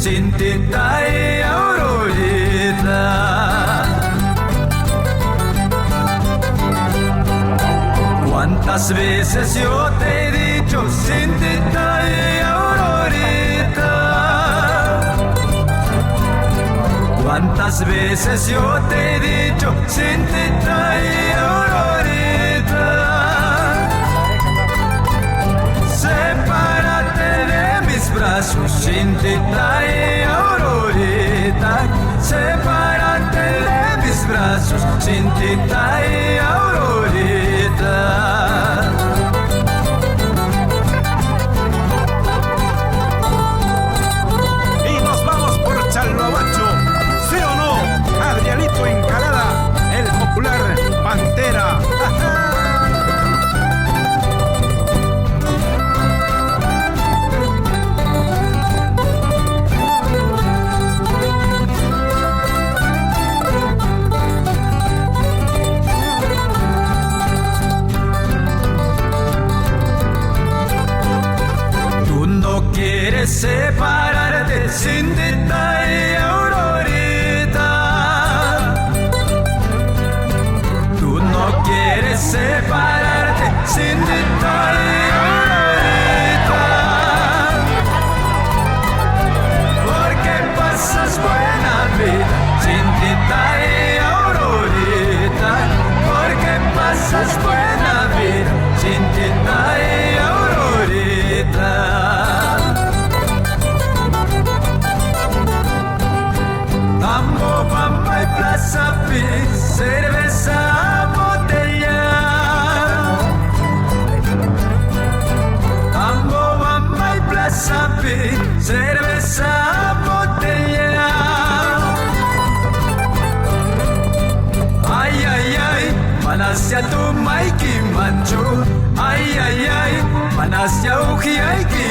sin tinta y Aurorita. ¿Cuántas veces yo te he dicho sin tinta y Aurorita? ¿Cuántas veces yo te he dicho sin tinta y Aurorita? Sepárate de mis brazos, sin tinta y Aurorita. Sepárate de mis brazos, sin tinta y Aurorita. Adrianito Encalada, el popular Pantera. Tú no quieres separarte sin detalle, Aurorita. Tú no quieres separarte sin detalle, Aurorita. Porque pasas buena vida sin detalle, Aurorita. Porque pasas buena vida sin detalle, Aurorita. Tambo, Pampa y Plaza Pi, cerveza botella. Tambo, Pampa y Plaza Pi, cerveza botella. Ay, ay, ay, manasya tu maiki manchu. Ay, ay, ay, manasya uji ay ki